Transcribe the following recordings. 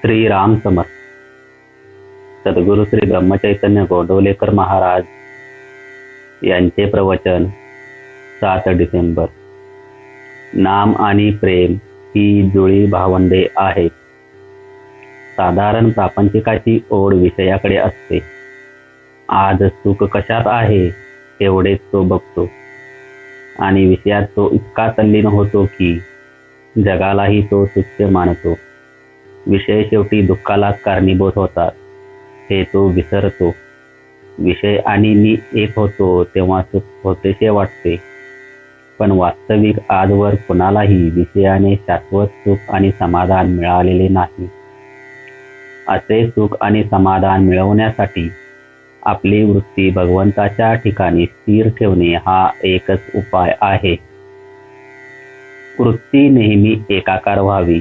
श्री राम समर्थ. सद्गुरू श्री ब्रह्मचैतन्य गोंडवलेकर महाराज यांचे प्रवचन 7 डिसेंबर. नाम आणि प्रेम ही जुळी भावंडे आहेत. साधारण प्रापंचिकाची ओढ विषयाकडे असते. आज सुख कशात आहे एवढेच तो बघतो आणि विषयात तो इतका तल्लीन होतो की जगालाही तो तुच्छ मानतो. विषय शेवटी दुःखालाच कारणीभूत होतात हे तो विसरतो. विषय आणि मी एक होतो तेव्हा सुख होतेसे वाटते, पण वास्तविक आजवर कुणालाही विषयाने शाश्वत सुख आणि समाधान मिळालेले नाही. असे सुख आणि समाधान मिळवण्यासाठी आपली वृत्ती भगवंताच्या ठिकाणी स्थिर ठेवणे हा एकच उपाय आहे. वृत्ती नेहमी एकाकार व्हावी,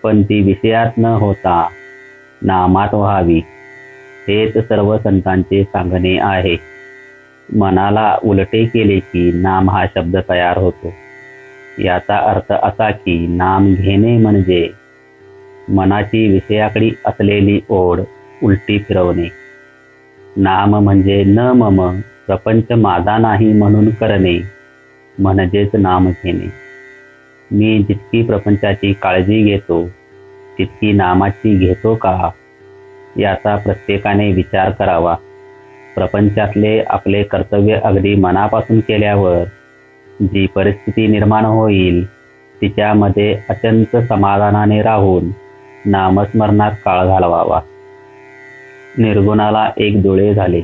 पण ती विषयात न होता नामात व्हावी, हेच सर्व संतांचे सांगणे आहे. मनाला उलटे केले की नाम हा शब्द तयार होतो. याचा अर्थ असा की नाम घेणे म्हणजे मनाची विषयाकडे असलेली ओढ उलटी फिरवणे. नाम म्हणजे न मम, प्रपंच माझा नाही म्हणून करणे, म्हणजेच नाम घेणे. मी जितकी प्रपंचाची काळजी घेतो तितकी नामाची घेतो का, याचा प्रत्येकाने विचार करावा. प्रपंचातले आपले कर्तव्य अगदी मनापासून केल्यावर जी परिस्थिती निर्माण होईल तिच्यामध्ये अत्यंत समाधानाने राहून नामस्मरणात काळ घालवावा. निर्गुणाला एक डोळे झाले,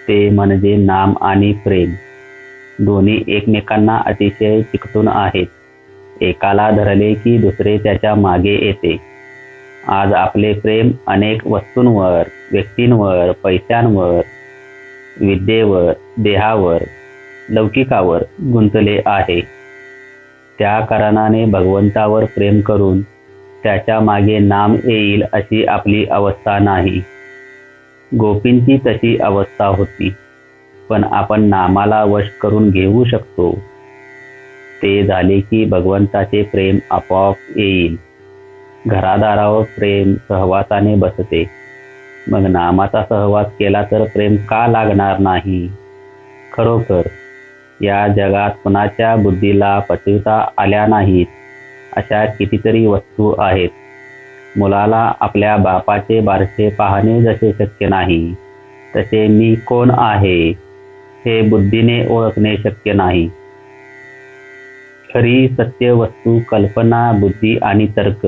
ते म्हणजे नाम आणि प्रेम. दोन्ही एकमेकांना अतिशय चिकटून आहेत. एकाला धरले की दुसरे त्याच्या मागे येते. आज आपले प्रेम अनेक वस्तूंवर, व्यक्तींवर, पैशांवर, विद्येवर, देहावर, लौकिकावर गुंतले आहे. त्या कारणाने भगवंतावर प्रेम करून त्याच्या मागे नाम येईल अशी आपली अवस्था नाही. गोपींची तशी अवस्था होती, पण आपण नामाला वश करून घेऊ शकतो. ते झाले की भगवंताचे प्रेम आपोआप येईल. घरादारावर प्रेम सहवासाने बसते. मग नामाचा सहवास केला तर प्रेम का लागणार नाही? खरोखर या जगात कुणाच्या बुद्धीला पचविता आल्या नाहीत अशा कितीतरी वस्तू आहेत. मुलाला आपल्या बापाचे बारसे पाहणे जसे शक्य नाही, तसे मी कोण आहे हे बुद्धीने ओळखणे शक्य नाही. खरी सत्य वस्तू कल्पना, बुद्धी आणि तर्क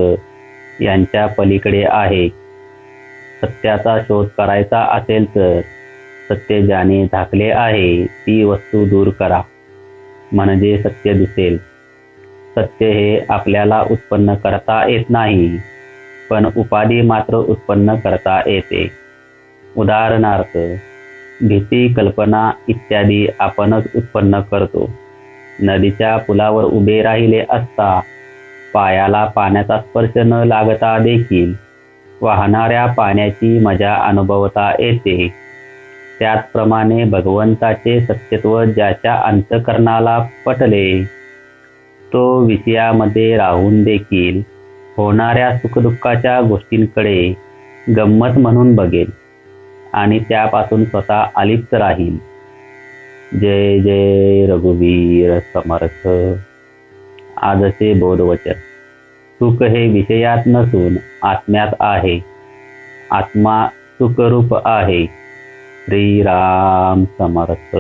यांच्या पलीकडे आहे. सत्याचा शोध करायचा असेल तर सत्य ज्याने झाकले आहे ती वस्तू दूर करा, म्हणजे सत्य दिसेल. सत्य हे आपल्याला उत्पन्न करता येत नाही, पण उपाधी मात्र उत्पन्न करता येते. उदाहरणार्थ, भीती, कल्पना इत्यादी आपणच उत्पन्न करतो. नदीच्या पुलावर उभे राहिले असता पायाला पाण्याचा स्पर्श न लागता देखील वाहणाऱ्या पाण्याची मजा अनुभवता येते. त्याचप्रमाणे भगवंताचे सत्यत्व ज्याच्या अंतःकरणाला पटले तो विषयामध्ये राहून देखील होणाऱ्या सुखदुःखाच्या गोष्टींकडे गंमत म्हणून बघेल आणि त्यापासून स्वतः अलिप्त राहील. जय जय रघुवीर समर्थ. आजचे बोधवचन. सुख हे विषयात नसून आत्म्यात आहे. आत्मा सुखरूप आहे. श्री राम समर्थ.